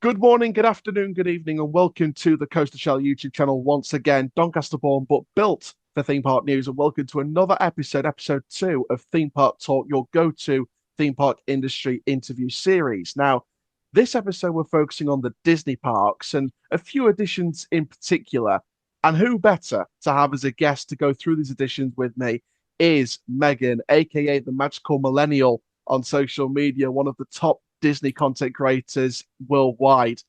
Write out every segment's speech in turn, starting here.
Good morning, good afternoon, good evening, and welcome to the Coast to Chall YouTube channel once again. Doncaster born but built for theme park news, and welcome to another episode, episode 2 of Theme Park Talk, your go-to theme park industry interview series. Now, this episode we're focusing on the Disney parks and a few additions in particular. And who better to have as a guest to go through these additions with me is Megan, aka the Magical Millennial on social media, one of the top Disney content creators worldwide.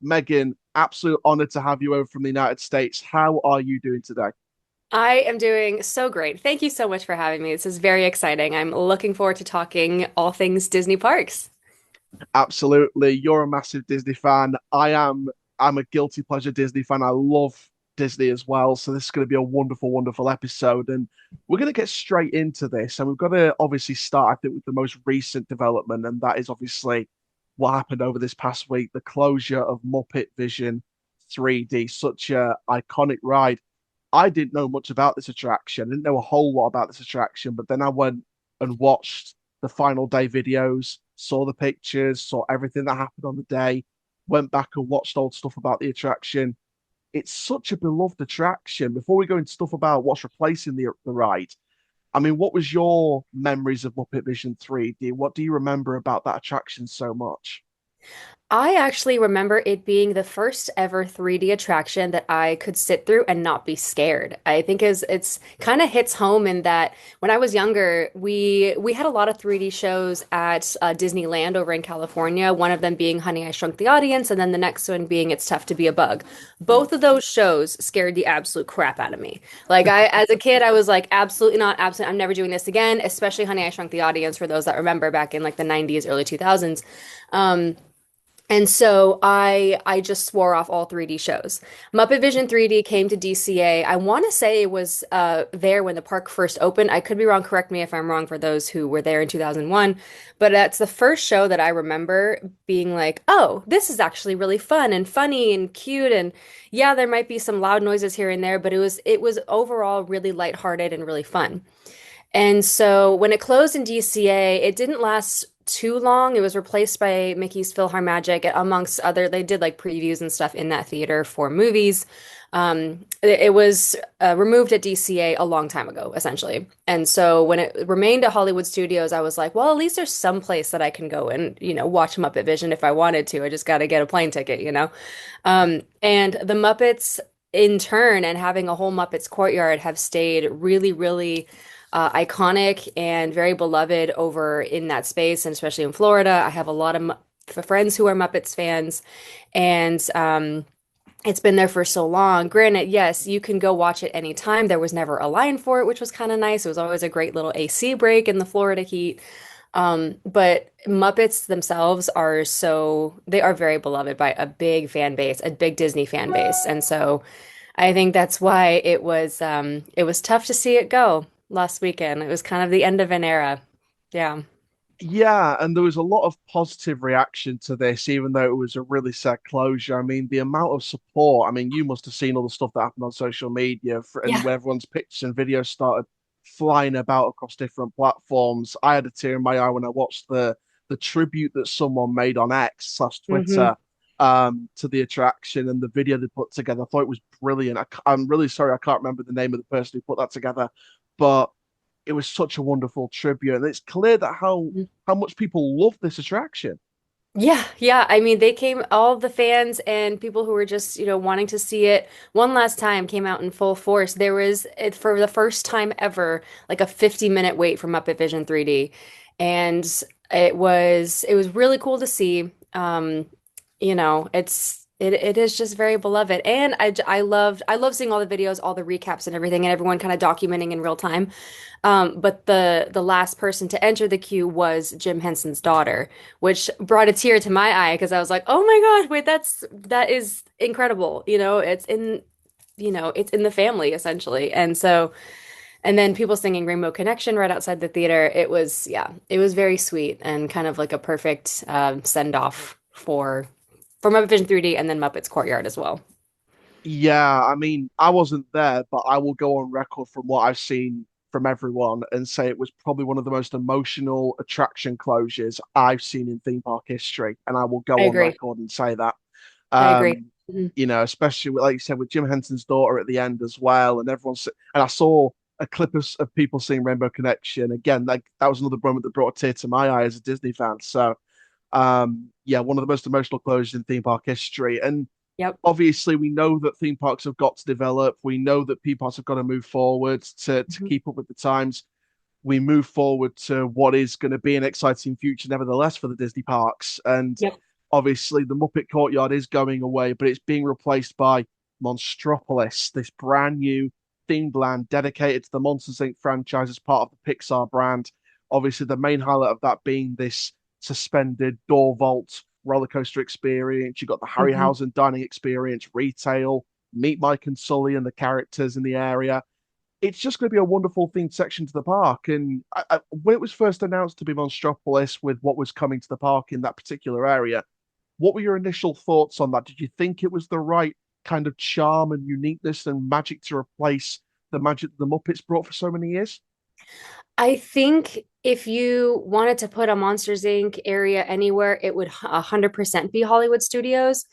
Megan, absolute honor to have you over from the United States. How are you doing today? I am doing so great. Thank you so much for having me. This is very exciting. I'm looking forward to talking all things Disney parks. Absolutely. You're a massive Disney fan. I'm a guilty pleasure Disney fan. I love Disney as well. So this is going to be a wonderful, wonderful episode. And we're going to get straight into this. And we've got to obviously start, I think, with the most recent development. And that is obviously what happened over this past week, the closure of Muppet Vision 3D, such a iconic ride. I didn't know much about this attraction. I didn't know a whole lot about this attraction, but then I went and watched the final day videos, saw the pictures, saw everything that happened on the day, went back and watched old stuff about the attraction. It's such a beloved attraction. Before we go into stuff about what's replacing the ride, I mean, what was your memories of Muppet Vision 3D? What do you remember about that attraction so much? I actually remember it being the first ever 3D attraction that I could sit through and not be scared. I think is it's kind of hits home in that when I was younger, we had a lot of 3D shows at Disneyland over in California. One of them being Honey, I Shrunk the Audience, and then the next one being It's Tough to Be a Bug. Both of those shows scared the absolute crap out of me. Like as a kid, I was like, absolutely not, absolutely, I'm never doing this again. Especially Honey, I Shrunk the Audience for those that remember back in like the 90s, early 2000s. Um, and so I just swore off all 3D shows. Muppet Vision 3D came to DCA. I want to say it was there when the park first opened. I could be wrong. Correct me if I'm wrong for those who were there in 2001. But that's the first show that I remember being like, oh, this is actually really fun and funny and cute. And yeah, there might be some loud noises here and there, but it was overall really lighthearted and really fun. And so when it closed in DCA, it didn't last too long. It was replaced by Mickey's PhilharMagic, amongst other. They did like previews and stuff in that theater for movies. It was removed at DCA a long time ago, essentially. And so when it remained at Hollywood Studios, I was like, well, at least there's some place that I can go and, watch Muppet Vision if I wanted to. I just got to get a plane ticket. And the Muppets, in turn, and having a whole Muppets courtyard have stayed really, really iconic and very beloved over in that space, and especially in Florida. I have a lot of friends who are Muppets fans, and it's been there for so long. Granted, yes, you can go watch it anytime. There was never a line for it, which was kind of nice. It was always a great little AC break in the Florida heat. But Muppets themselves they are very beloved by a big fan base, a big Disney fan base. And so I think that's why it was tough to see it go last weekend. It was kind of the end of an era. Yeah. Yeah, and there was a lot of positive reaction to this, even though it was a really sad closure. I mean, the amount of support. I mean, you must have seen all the stuff that happened on social media and Yeah. where everyone's pictures and videos started flying about across different platforms. I had a tear in my eye when I watched the tribute that someone made on X slash Hmm. Twitter to the attraction and the video they put together. I thought it was brilliant. I'm really sorry I can't remember the name of the person who put that together, but it was such a wonderful tribute, and it's clear that how much people love this attraction. Yeah, yeah. I mean, they came, all the fans and people who were just, wanting to see it one last time came out in full force. There was, it for the first time ever, like a 50-minute wait for Muppet Vision 3D. And it was really cool to see. It is just very beloved. And I love seeing all the videos, all the recaps and everything, and everyone kind of documenting in real time. But the last person to enter the queue was Jim Henson's daughter, which brought a tear to my eye because I was like, "Oh my God, wait, that is incredible." It's in the family essentially. And then people singing Rainbow Connection right outside the theater. Yeah, it was very sweet and kind of like a perfect send off for Muppet Vision 3D and then Muppet's Courtyard as well. Yeah, I mean, I wasn't there, but I will go on record from what I've seen from everyone and say it was probably one of the most emotional attraction closures I've seen in theme park history, and I will I go on agree. record and say that. I agree. Mhm. Especially like you said with Jim Henson's daughter at the end as well, and and I saw a clip of people seeing Rainbow Connection again. Like that was another moment that brought a tear to my eye as a Disney fan. So, yeah, one of the most emotional closures in theme park history. And Yep. obviously, we know that theme parks have got to develop. We know that theme parks have got to move forward to Mhm. keep up with the times. We move forward to what is going to be an exciting future, nevertheless, for the Disney parks. And Yep. obviously, the Muppet Courtyard is going away, but it's being replaced by Monstropolis, this brand new themed land dedicated to the Monsters Inc. franchise as part of the Pixar brand. Obviously, the main highlight of that being this suspended door vault roller coaster experience. You've got the Mhm. Harryhausen dining experience, retail, meet Mike and Sully and the characters in the area. It's just going to be a wonderful themed section to the park. And when it was first announced to be Monstropolis with what was coming to the park in that particular area, what were your initial thoughts on that? Did you think it was the right kind of charm and uniqueness and magic to replace the magic the Muppets brought for so many years? I think if you wanted to put a Monsters Inc. area anywhere, it would 100% be Hollywood Studios.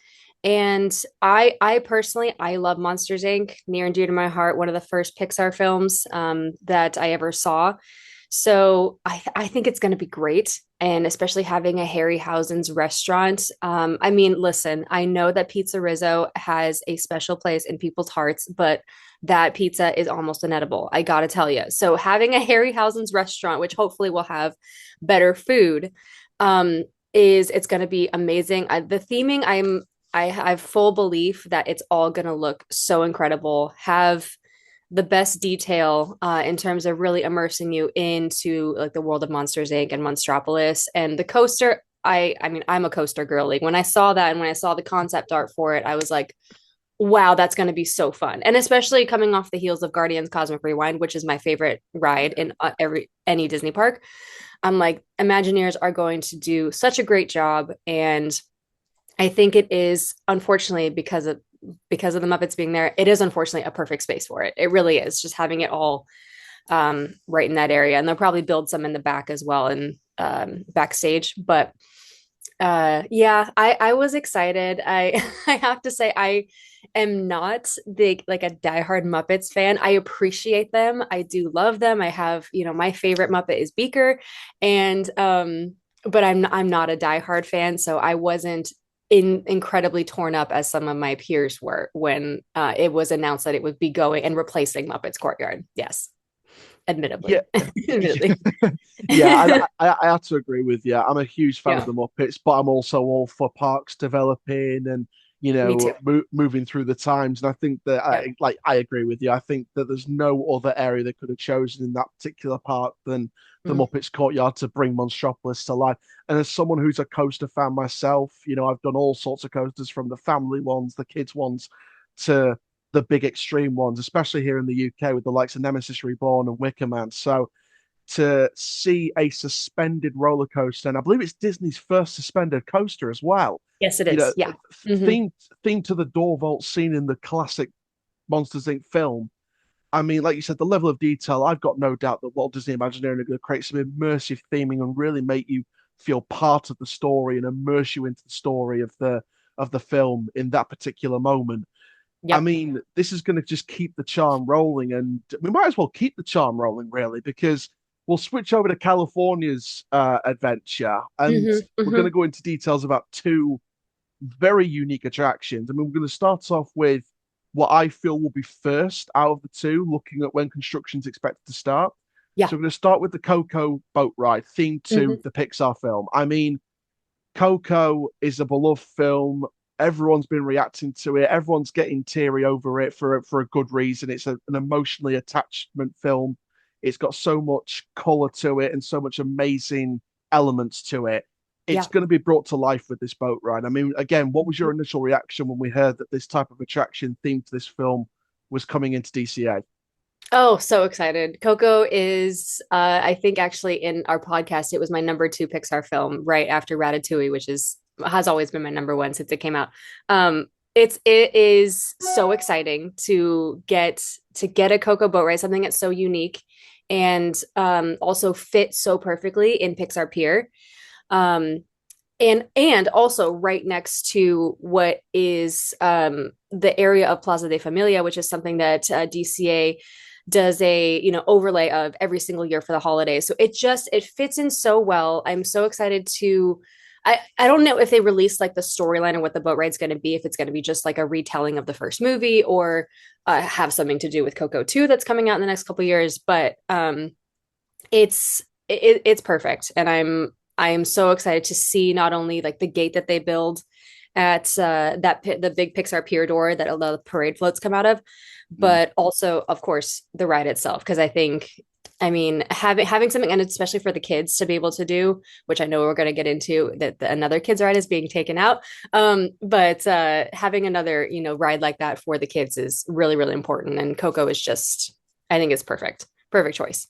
And I personally, I love Monsters Inc. Near and dear to my heart. One of the first Pixar films that I ever saw. So I think it's going to be great. And especially having a Harryhausen's restaurant. I mean, listen, I know that Pizza Rizzo has a special place in people's hearts, but that pizza is almost inedible. I gotta tell you. So having a Harryhausen's restaurant, which hopefully will have better food, um, is it's going to be amazing. The theming, I have full belief that it's all going to look so incredible. Have the best detail in terms of really immersing you into like the world of Monsters Inc. and Monstropolis and the coaster. I mean, I'm a coaster girly. When I saw that and when I saw the concept art for it, I was like, wow, that's going to be so fun. And especially coming off the heels of Guardians Cosmic Rewind, which is my favorite ride in every any Disney park. I'm like, Imagineers are going to do such a great job. And I think it is, unfortunately, because of the Muppets being there, it is unfortunately a perfect space for it. It really is, just having it all right in that area. And they'll probably build some in the back as well and backstage. But yeah, I was excited. I have to say I am not the like a diehard Muppets fan. I appreciate them. I do love them. I have, my favorite Muppet is Beaker, and but I'm not a diehard fan, so I wasn't incredibly torn up as some of my peers were when it was announced that it would be going and replacing Muppets Courtyard. Yes, Yeah, admittedly. yeah, Admittedly. yeah. I have to agree with you. I'm a huge fan of Yeah, the Muppets, but I'm also all for parks developing and me too. moving through the times. And I think that Yeah. I agree with you. I think that there's no other area they could have chosen in that particular park than the Mm. Muppets Courtyard to bring Monstropolis to life. And as someone who's a coaster fan myself, I've done all sorts of coasters from the family ones, the kids ones, to the big extreme ones, especially here in the UK with the likes of Nemesis Reborn and Wicker Man. So to see a suspended roller coaster, and I believe it's Disney's first suspended coaster as well. Yes, it You know, is. Yeah. Hmm. themed to the door vault scene in the classic Monsters Inc. film. I mean, like you said, the level of detail, I've got no doubt that Walt Disney Imagineering are going to create some immersive theming and really make you feel part of the story and immerse you into the story of the film in that particular moment. I Yep. mean, this is going to just keep the charm rolling, and we might as well keep the charm rolling, really, because we'll switch over to California's adventure, and Hmm. we're going Hmm. to go into details about two very unique attractions. I mean, we're going to start off with what I feel will be first out of the two, looking at when construction's expected to start. Yeah. So we're going to start with the Coco boat ride, themed to Hmm. the Pixar film. I mean, Coco is a beloved film. Everyone's been reacting to it. Everyone's getting teary over it for a good reason. It's an emotionally attachment film. It's got so much color to it and so much amazing elements to it. It's Yeah. going to be brought to life with this boat ride. I mean, again, what was your initial reaction when we heard that this type of attraction themed to this film was coming into DCA? Oh, so excited. Coco is, I think actually in our podcast, it was my number two Pixar film right after Ratatouille, which has always been my number one since it came out. It is so exciting to get a Coco boat ride, something that's so unique and also fit so perfectly in Pixar Pier. Um, and also right next to what is the area of Plaza de Familia, which is something that DCA does a overlay of every single year for the holidays. So it fits in so well. I'm so excited to. I don't know if they release like the storyline or what the boat ride's going to be, if it's going to be just like a retelling of the first movie or have something to do with Coco 2 that's coming out in the next couple years. But it's perfect, and I'm so excited to see not only like the gate that they build at the big Pixar Pier door that the parade floats come out of, Mm. but also of course the ride itself because I mean having something and especially for the kids to be able to do, which I know we're going to get into that another kids ride is being taken out, but having another ride like that for the kids is really really important, and Coco is just I think it's perfect choice.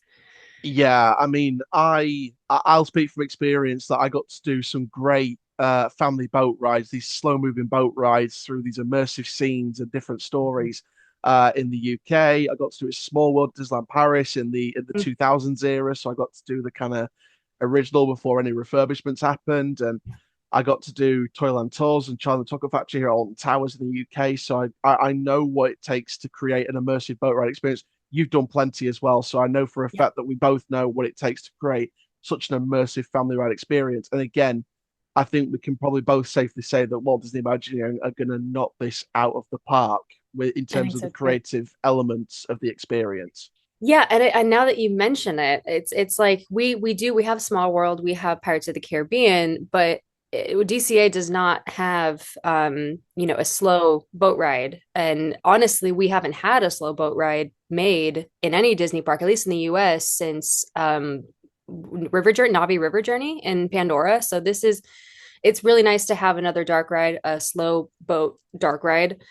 Yeah, I mean, I'll speak from experience that I got to do some great family boat rides, these slow-moving boat rides through these immersive scenes and different stories in the UK. I got to do it Small World Disneyland Paris in the 2000s era, so I got to do the kind of original before any refurbishments happened, and I got to do Toyland Tours and China Chocolate Factory here at Alton Towers in the UK. So I know what it takes to create an immersive boat ride experience. You've done plenty as well, so I know for a Yeah, fact that we both know what it takes to create such an immersive family ride experience. And again, I think we can probably both safely say that Walt Disney Imagineering are going to knock this out of the park in I terms think of the so too. creative elements of the experience. Yeah, and now that you mention it, it's like we have Small World, we have Pirates of the Caribbean, but DCA does not have a slow boat ride. And honestly, we haven't had a slow boat ride made in any Disney park, at least in the US, since Navi River Journey in Pandora. So it's really nice to have another dark ride, a slow boat dark ride,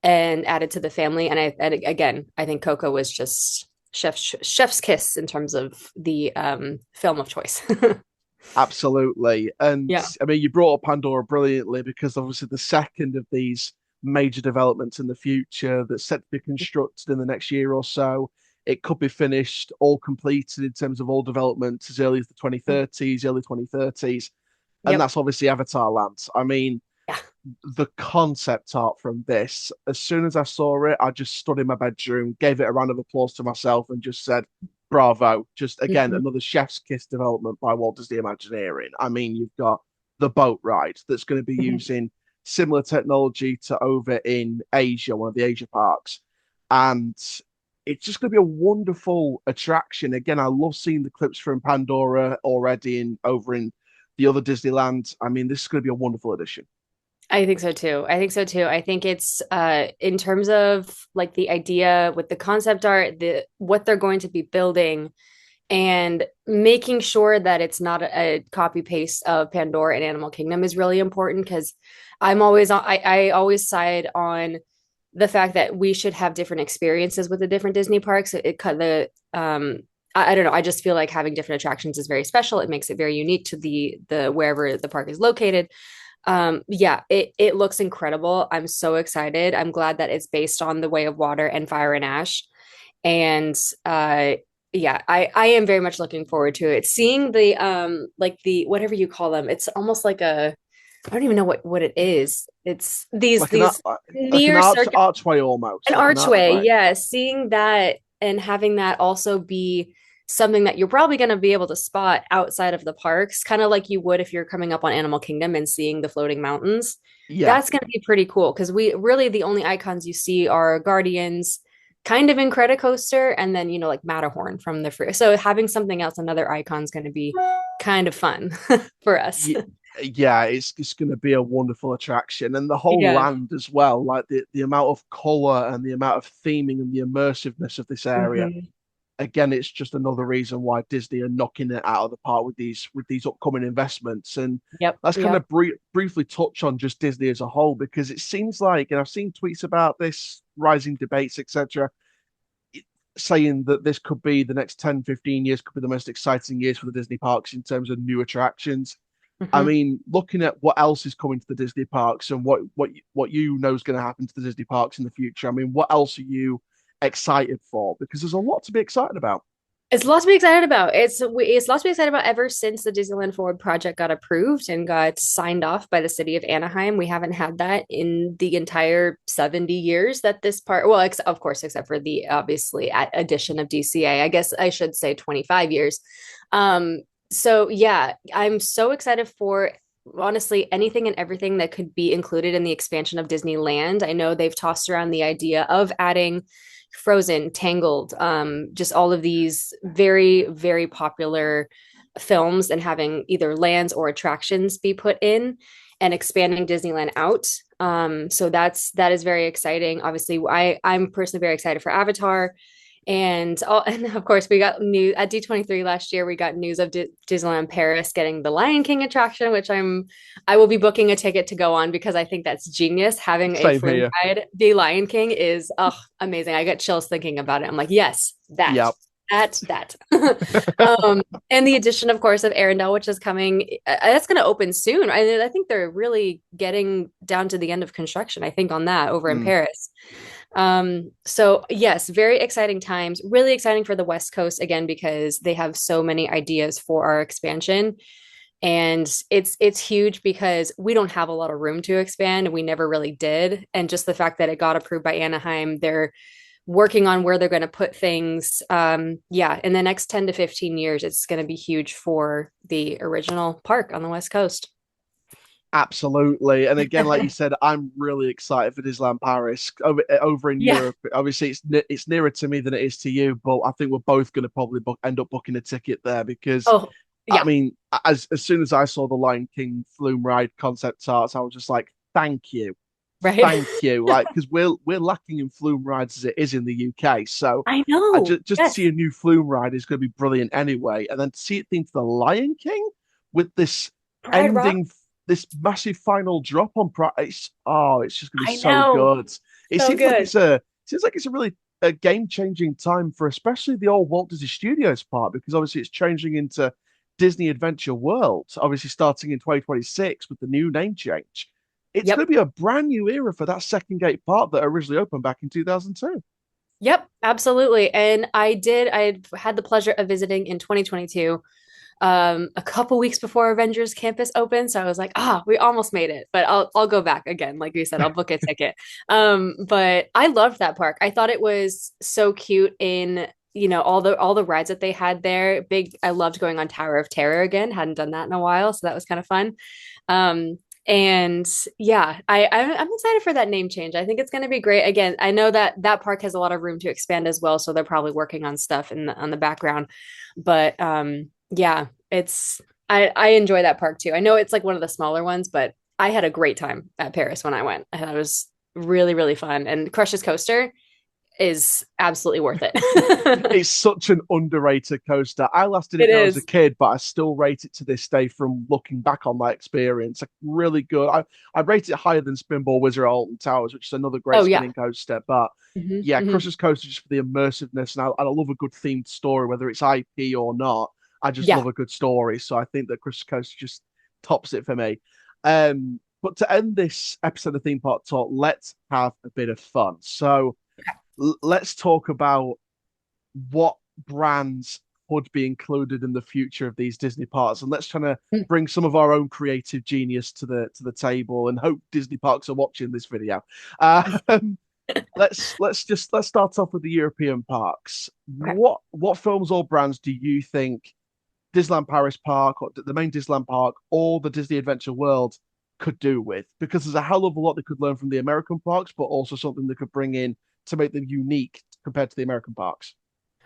and added to the family. And again, I think Coco was just chef's kiss in terms of the film of choice. Absolutely. And Yeah. I mean, you brought up Pandora brilliantly because obviously the second of these major developments in the future that's set to be constructed in the next year or so, it could be finished, all completed in terms of all developments as early as the 2030s, early 2030s. And Yep. that's obviously Avatar Land. I mean, Yeah. the concept art from this, as soon as I saw it, I just stood in my bedroom, gave it a round of applause to myself, and just said, bravo. Just again, Mhm. another chef's kiss development by Walt Disney Imagineering. I mean, you've got the boat ride that's going to be Mhm. using similar technology to over in Asia, one of the Asia parks. And it's just going to be a wonderful attraction. Again, I love seeing the clips from Pandora already in over in the other Disneyland. I mean, this is going to be a wonderful addition. I think so too. I think so too. I think it's in terms of like the idea with the concept art, the what they're going to be building and making sure that it's not a copy paste of Pandora and Animal Kingdom is really important because I always side on the fact that we should have different experiences with the different Disney parks. It cut the I don't know. I just feel like having different attractions is very special. It makes it very unique to the wherever the park is located. Yeah, it looks incredible. I'm so excited. I'm glad that it's based on the Way of Water and Fire and Ash. And yeah, I am very much looking forward to it. Seeing the like the whatever you call them, it's almost like a I don't even know what it is. It's these Like an these like an near circular archway an almost, like an archway, archway. yeah. Seeing that and having that also be something that you're probably going to be able to spot outside of the parks, kind of like you would if you're coming up on Animal Kingdom and seeing the floating mountains. Yeah, That's going to be pretty cool because we really the only icons you see are Guardians, kind of Incredicoaster, and then like Matterhorn from the free. So having something else, another icon is going to be kind of fun for us. yeah, yeah. It's going to be a wonderful attraction, and the whole Yeah. land as well. Like the amount of color and the amount of theming and the immersiveness of this area. Mhm. Again, it's just another reason why Disney are knocking it out of the park with these upcoming investments. And Yep. let's kind Yep. of briefly touch on just Disney as a whole, because it seems like, and I've seen tweets about this, rising debates, etc., saying that this could be the next 10, 15 years could be the most exciting years for the Disney parks in terms of new attractions. I Mhm. mean, looking at what else is coming to the Disney parks and what you know is going to happen to the Disney parks in the future. I mean, what else are you excited for? Because there's a lot to be excited about. It's a lot to be excited about. It's a lot to be excited about ever since the Disneyland Forward project got approved and got signed off by the city of Anaheim. We haven't had that in the entire 70 years that this part, well, of course, except for the obviously addition of DCA. I guess I should say 25 years. Um, so yeah, I'm so excited for honestly anything and everything that could be included in the expansion of Disneyland. I know they've tossed around the idea of adding Frozen, Tangled, just all of these very, very popular films and having either lands or attractions be put in and expanding Disneyland out. So that is very exciting. Obviously, I'm personally very excited for Avatar. And of course, we got news at D23 last year. We got news of Disneyland Paris getting the Lion King attraction, which I will be booking a ticket to go on because I think that's genius. Having a Same flume here. ride, the Lion King is amazing. I get chills thinking about it. I'm like, yes, Yep. that. um, and the addition, of course, of Arendelle, which is coming. That's going to open soon. I think they're really getting down to the end of construction. I think on that over in Mm. Paris. So yes, very exciting times. Really exciting for the West Coast again because they have so many ideas for our expansion. And it's huge because we don't have a lot of room to expand and we never really did. And just the fact that it got approved by Anaheim, they're working on where they're going to put things. Yeah, in the next 10 to 15 years, it's going to be huge for the original park on the West Coast. Absolutely. And again, like you said, I'm really excited for Disneyland Paris over in Yeah. Europe. Obviously, it's nearer to me than it is to you, but I think we're both going to probably end up booking a ticket there because, Oh, I yeah. mean, as soon as I saw the Lion King Flume Ride concept arts, I was just like, Right. thank you, like because we're lacking in flume rides as it is in the UK. So I I know. just to Yes. see a new flume ride is going to be brilliant anyway, and then to see it themed to the Lion King with this Pride Rock. ending, this massive final drop on price. Oh, it's just going to be I so know. good. It So good. seems like it's a really a game-changing time for especially the old Walt Disney Studios part because obviously it's changing into Disney Adventure World, obviously starting in 2026 with the new name change. It's going Yep. to be a brand new era for that second gate park that originally opened back in 2002. Yep, absolutely. And I had the pleasure of visiting in 2022, a couple weeks before Avengers Campus opened. So I was like, we almost made it, but I'll go back again. Like you said, I'll book a ticket. But I loved that park. I thought it was so cute in, all the rides that they had there. I loved going on Tower of Terror again. Hadn't done that in a while, so that was kind of fun. Um, and yeah, I'm excited for that name change. I think it's going to be great. Again, I know that that park has a lot of room to expand as well, so they're probably working on stuff on the background. But yeah, I enjoy that park too. I know it's like one of the smaller ones, but I had a great time at Paris when I went. I thought it was really, really fun. And Crush's Coaster is absolutely worth it. It's such an underrated coaster. I last did it It when I was a is. kid, but I still rate it to this day from looking back on that experience. Like really good. I rate it higher than Spinball Wizard or Alton Towers, which is another great Oh yeah. spinning coaster. But Hmm, yeah, hmm. Crush's Coaster just for the immersiveness, and I love a good themed story, whether it's IP or not. I just Yeah. love a good story, so I think that Crush's Coaster just tops it for me. But to end this episode of Theme Park Talk, let's have a bit of fun. So let's talk about what brands would be included in the future of these Disney parks, and let's try to bring some of our own creative genius to the table, and hope Disney parks are watching this video. Um, let's start off with the European parks. Okay. What films or brands do you think Disneyland Paris Park, or the main Disneyland Park, or the Disney Adventure World could do with? Because there's a hell of a lot they could learn from the American parks, but also something they could bring in to make them unique compared to the American parks.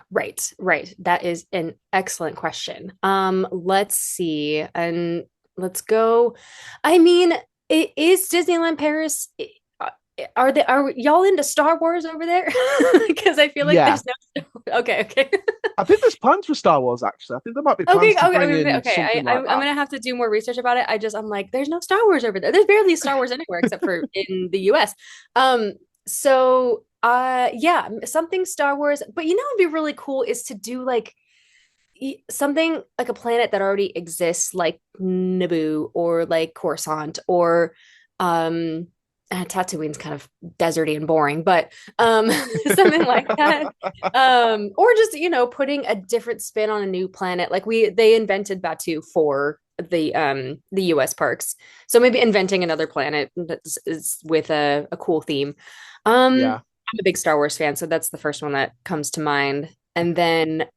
Right, right. That is an excellent question. Let's see. And let's go. I mean, it is Disneyland Paris. Are y'all into Star Wars over there? Because I feel like Yeah, there's no. Okay, okay. I think there's plans for Star Wars. Actually, I think there might be Okay, plans okay, to bring okay, in okay. something like I'm that. gonna have to do more research about it. I'm like, there's no Star Wars over there. There's barely Star Wars anywhere except for in the US. So yeah, something Star Wars, but what'd be really cool is to do like something like a planet that already exists, like Naboo or like Coruscant or um Tatooine's kind of deserty and boring, but something like that. Or just, putting a different spin on a new planet. Like they invented Batu for the US parks. So maybe inventing another planet that is with a cool theme. Yeah, I'm a big Star Wars fan, so that's the first one that comes to mind. And then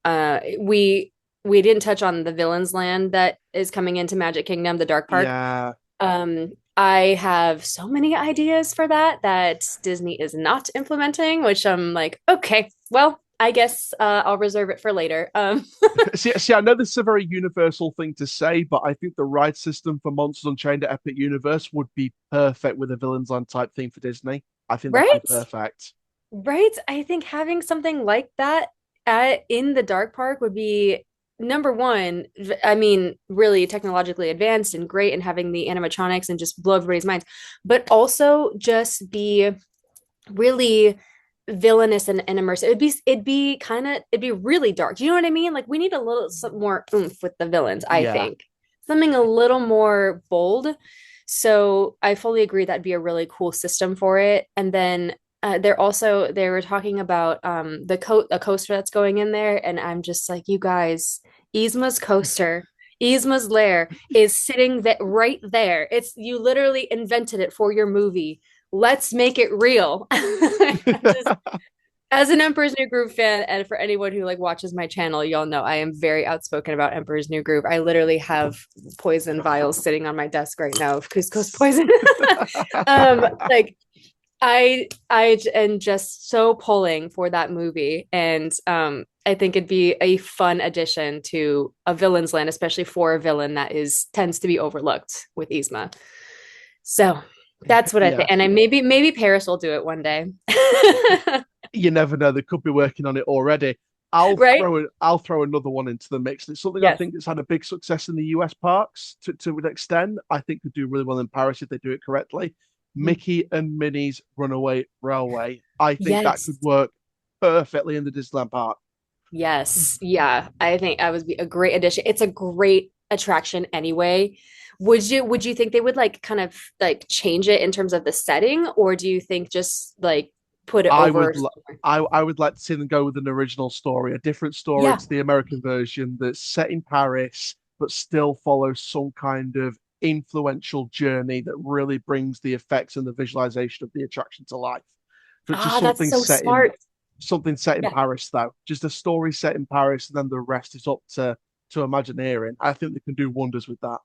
we didn't touch on the Villains Land that is coming into Magic Kingdom, the Dark Park. yeah. I have so many ideas for that Disney is not implementing, which I'm like, okay, well, I guess I'll reserve it for later. See, I know this is a very universal thing to say, but I think the ride system for Monsters Unchained at Epic Universe would be perfect with a Villains Land type theme for Disney. I think that could be Right? perfect. Right. I think having something like that in the dark park would be number one. I mean, really technologically advanced and great, and having the animatronics and just blow everybody's minds, but also just be really villainous and immersive. It'd be really dark. You know what I mean? Like we need a little some more oomph with the villains, I Yeah, think. Something a little more bold. So I fully agree that'd be a really cool system for it. And then they were talking about a coaster that's going in there, and I'm just like, you guys, Yzma's coaster, Yzma's lair is sitting right there. It's you literally invented it for your movie. Let's make it real. Just, as an Emperor's New Groove fan, and for anyone who like watches my channel, y'all know I am very outspoken about Emperor's New Groove. I literally have poison vials sitting on my desk right now of Cusco's poison. Like I am just so pulling for that movie, and I think it'd be a fun addition to a villain's land, especially for a villain that is tends to be overlooked with Yzma. So that's what I think. yeah. And maybe Paris will do it one day. You never know. They could be working on it already. Right? I'll throw another one into the mix. It's something I Yes. think that's had a big success in the US parks to an extent. I think could do really well in Paris if they do it correctly. Mickey and Minnie's Runaway Railway. I think that could Yes. work perfectly in the Disneyland park. Yes. Yeah. I think that would be a great addition. It's a great attraction anyway. Would you think they would like kind of like change it in terms of the setting, or do you think just like put it I over would somewhere? I would like to see them go with an original story, a different story Yeah. to the American version that's set in Paris, but still follows some kind of influential journey that really brings the effects and the visualization of the attraction to life. But just Ah, that's so smart. something set in Yeah. Paris though. Just a story set in Paris, and then the rest is up to Imagineering. I think they can do wonders with that.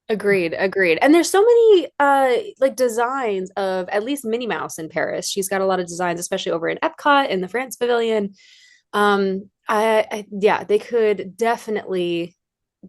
Agreed, agreed. And there's so many like designs of at least Minnie Mouse in Paris. She's got a lot of designs, especially over in Epcot in the France Pavilion. Yeah, they could definitely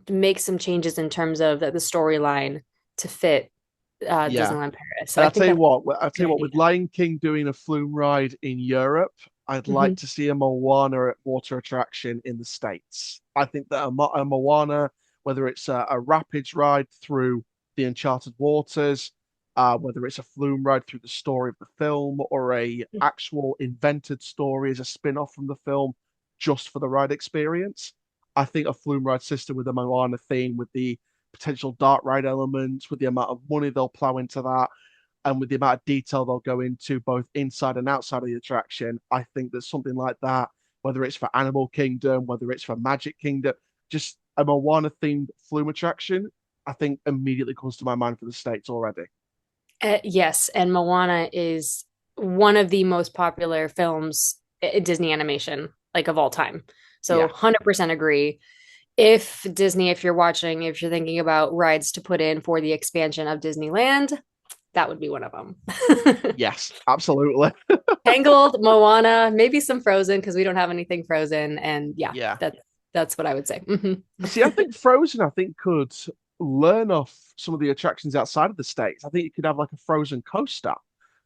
make some changes in terms of the storyline to fit Yeah. Disneyland Paris. So And I think that's I'll a tell good you what, idea. with Lion King doing a flume ride in Europe, I'd like Hmm. to see a Moana water attraction in the States. I think that a Moana, whether it's a rapids ride through the enchanted waters, whether it's a flume ride through the story of the film, or a actual invented story as a spin-off from the film, just for the ride experience, I think a flume ride system with a Moana theme, with the potential dark ride elements, with the amount of money they'll plow into that, and with the amount of detail they'll go into both inside and outside of the attraction, I think that something like that, whether it's for Animal Kingdom, whether it's for Magic Kingdom, just a Moana themed flume attraction, I think immediately comes to my mind for the States already. Yes, and Moana is one of the most popular films in Disney animation, like of all time. So Yeah. 100% agree. If Disney, if you're watching, if you're thinking about rides to put in for the expansion of Disneyland, that would be one of them. Yes, absolutely. Tangled, Moana, maybe some Frozen because we don't have anything Frozen, and yeah, Yeah. that's what I would say. Mhm. See, I think Frozen, I think, could learn off some of the attractions outside of the States. I think you could have like a Frozen coaster.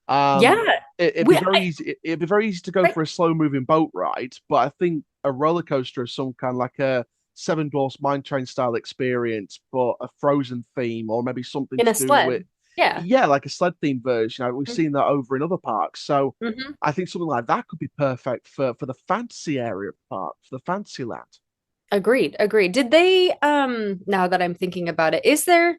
Um, Yeah, it'd be we very I, easy. It'd be very easy to go right, for a slow moving boat ride, but I think a roller coaster is some kind, like a Seven Dwarfs Mine Train style experience, but a Frozen theme, or maybe something in to a do with, sled. Yeah. yeah, like a sled theme version. We've seen that over in other parks, so Mm-hmm. I think something like that could be perfect for the fantasy area of the park, for the fantasy land. Agreed, agreed. Did they now that I'm thinking about it, is there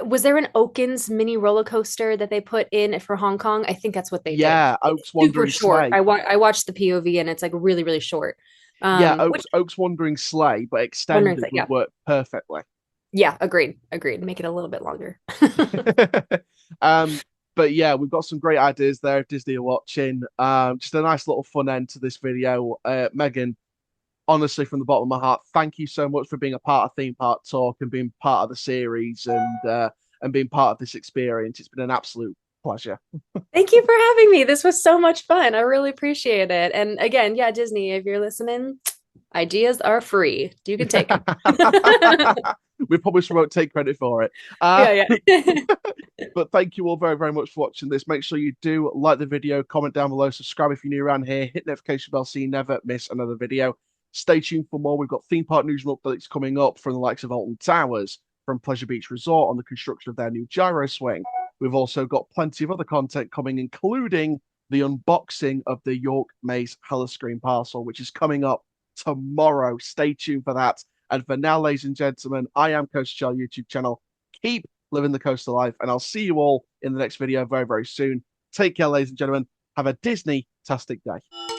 Was there an Oakens mini roller coaster that they put in for Hong Kong? I think that's what they did. Yeah, It's Oak's super Wandering short. Sleigh. I watched the POV and it's like really, really short. Yeah, Which Oak's Wandering Sleigh, but wondering, extended would yeah, work perfectly. yeah, agreed, agreed. Make it a little bit longer. um, but yeah, we've got some great ideas there if Disney are watching. Just a nice little fun end to this video. Megan, honestly, from the bottom of my heart, thank you so much for being a part of Theme Park Talk and being part of the series and being part of this experience. It's been an absolute pleasure. Thank you for having me. This was so much fun. I really appreciate it. And again, yeah, Disney, if you're listening, ideas are free. You can take them. We probably won't take credit for it. Yeah, yeah. But thank you all very, very much for watching this. Make sure you do like the video, comment down below, subscribe if you're new around here, hit notification bell so you never miss another video. Stay tuned for more. We've got theme park news and updates coming up from the likes of Alton Towers, from Pleasure Beach Resort on the construction of their new gyro swing. We've also got plenty of other content coming, including the unboxing of the York Maze Screen parcel, which is coming up tomorrow. Stay tuned for that. And for now, ladies and gentlemen, I am Coach Chall YouTube channel. Keep living the coastal life, and I'll see you all in the next video very, very soon. Take care, ladies and gentlemen. Have a Disney-tastic day.